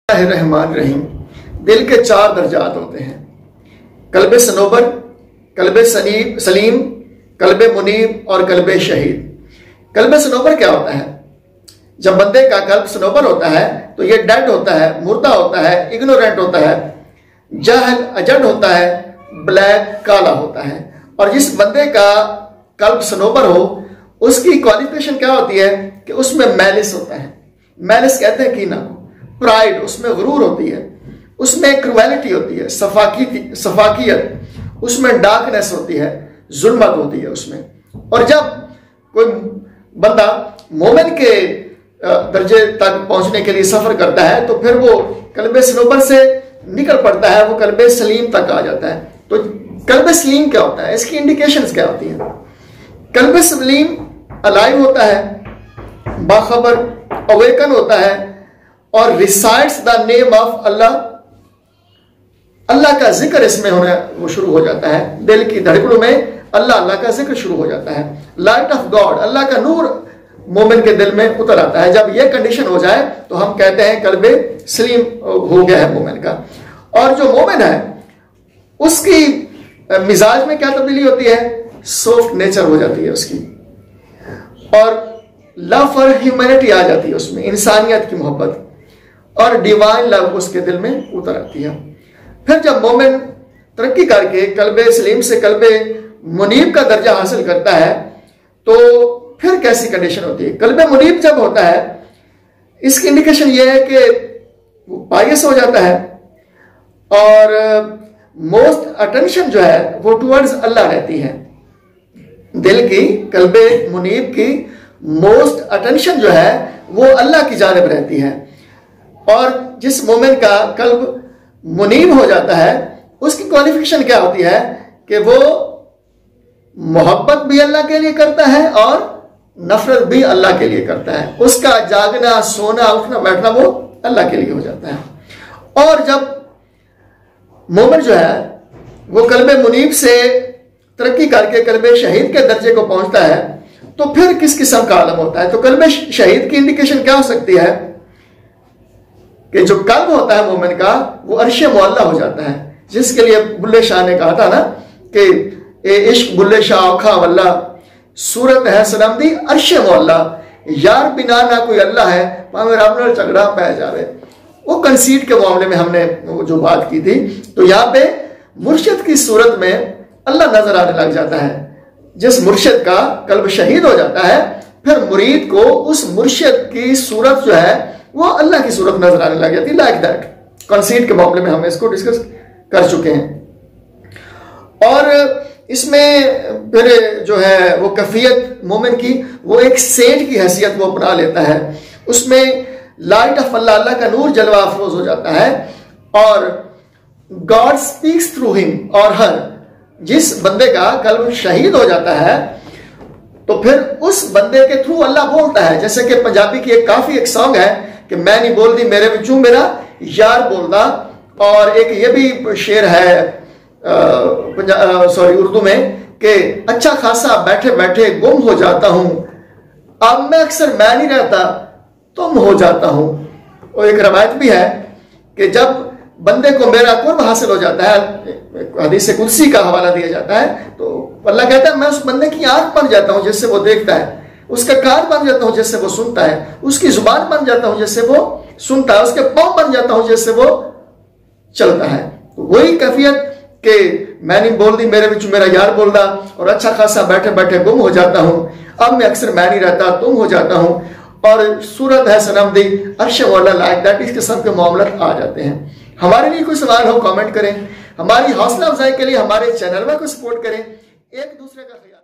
रहमान रहीम। दिल के 4 दर्जात होते हैं, कल्बे सनोबर, कल्बे सलीम, कल्बे मुनीब और कल्बे शहीद। कल्बे सनोबर क्या होता है? जब बंदे का कल्ब सनोबर होता है तो ये डेड होता है, मुर्दा होता है, इग्नोरेंट होता है, जहल अजड होता है, ब्लैक काला होता है। और जिस बंदे का कल्ब सनोबर हो उसकी क्वालिफिकेशन क्या होती है कि उसमें मैलिस होता है। मैलिस कहते हैं कीना को, प्राइड, उसमें गुरूर होती है, उसमें क्रुएलिटी होती है, सफाकियत, उसमें डार्कनेस होती है, जुल्मत होती है उसमें। और जब कोई बंदा मोमिन के दर्जे तक पहुंचने के लिए सफर करता है तो फिर वो कल्बे सनोबर से निकल पड़ता है, वो कल्बे सलीम तक आ जाता है। तो कल्बे सलीम क्या होता है, इसकी इंडिकेशंस क्या होती हैं? कल्बे सलीम अलाइव होता है, बाखबर, अवेकन होता है और रिसाइड्स द नेम ऑफ अल्लाह। अल्लाह का जिक्र इसमें होना वो शुरू हो जाता है, दिल की धड़कनों में अल्लाह का जिक्र शुरू हो जाता है। लाइट ऑफ गॉड, अल्लाह का नूर मोमिन के दिल में उतर आता है। जब यह कंडीशन हो जाए तो हम कहते हैं कल्बे सलीम हो गया है मोमिन का। और जो मोमिन है उसकी मिजाज में क्या तब्दीली होती है? सॉफ्ट नेचर हो जाती है उसकी, और लव फॉर ह्यूमैनिटी आ जाती है उसमें, इंसानियत की मोहब्बत और डिवाइन लव उसके दिल में उतर आती है। फिर जब मोमिन तरक्की करके कल्बे सलीम से कल्बे मुनीब का दर्जा हासिल करता है तो फिर कैसी कंडीशन होती है? कल्बे मुनीब जब होता है इसकी इंडिकेशन यह है कि वो पायस हो जाता है और मोस्ट अटेंशन जो है वो टुवर्ड्स अल्लाह रहती है। दिल की, कल्बे मुनीब की मोस्ट अटेंशन जो है वो अल्लाह की जानिब रहती है। और जिस मोमिन का कल्ब मुनीब हो जाता है उसकी क्वालिफिकेशन क्या होती है कि वो मोहब्बत भी अल्लाह के लिए करता है और नफरत भी अल्लाह के लिए करता है। उसका जागना, सोना, उठना, बैठना वो अल्लाह के लिए हो जाता है। और जब मोमिन जो है वो कल्बे मुनीब से तरक्की करके कल्बे शहीद के दर्जे को पहुंचता है तो फिर किस किस्म का आलम होता है? तो कल्बे शहीद की इंडिकेशन क्या हो सकती है कि जो कल्ब होता है मोमिन का वो अर्शे मुअल्ला हो जाता है, जिसके लिए बुल्ले शाह ने कहा था ना कि ए इश्क बुल्ले शाह औखा वल्ला, सूरत है सनम दी अर्शे मुअल्ला, यार बिना ना कोई अल्लाह है पावे रब नाल झगड़ा पै जावे। वो कंसीट के मामले में हमने वो जो बात की थी। तो यहाँ पे मुर्शिद की सूरत में अल्लाह नजर आने लग जाता है। जिस मुर्शिद का कल्ब शहीद हो जाता है फिर मुरीद को उस मुर्शिद की सूरत जो है वो अल्लाह की सूरत नजर आने लग जाती है। लाइक दैट कंसीट के मामले में हम इसको डिस्कस कर चुके हैं। और इसमें फिर जो है वो कैफियत मोमिन की वो एक सेंट की हैसियत वो अपना लेता है। उसमें लाइट ऑफ अल्लाह, अल्लाह का नूर जलवा अफरोज हो जाता है और गॉड स्पीक्स थ्रू हिम और हर। जिस बंदे का कल्ब शहीद हो जाता है तो फिर उस बंदे के थ्रू अल्लाह बोलता है। जैसे कि पंजाबी की एक सॉन्ग है कि मैं नहीं बोल दी मेरे विचों मेरा यार बोलदा। और एक ये भी शेर है उर्दू में कि अच्छा खासा बैठे बैठे गुम हो जाता हूं, अब मैं अक्सर मैं नहीं रहता तुम हो जाता हूं। और एक रवायत भी है कि जब बंदे को मेरा कुर्ब हासिल हो जाता है, हदीस कुदसी का हवाला दिया जाता है, तो अल्लाह कहता है मैं उस बंदे की आंख बन जाता हूं जिससे वो देखता है, उसका कान बन जाता हूं जिससे वो सुनता है, उसकी जुबान बन जाता हूं जिससे वो सुनता है, उसके पांव बन जाता हूं जिससे वो चलता है। तो वही कैफियत कि मैं नहीं बोल दी मेरे बिच मेरा यार बोलदा और अच्छा खासा बैठे बैठे गुम हो जाता हूं, अब मैं अक्सर मैं नहीं रहता तुम हो जाता हूं, और सूरत है सनम दी अर्श वाला, लाइक दैट। इस किस्म के मामला आ जाते हैं। हमारे लिए कोई सवाल हो कमेंट करें। हमारी हौसला अफजाई के लिए हमारे चैनल में को सपोर्ट करें। एक दूसरे का ख्याल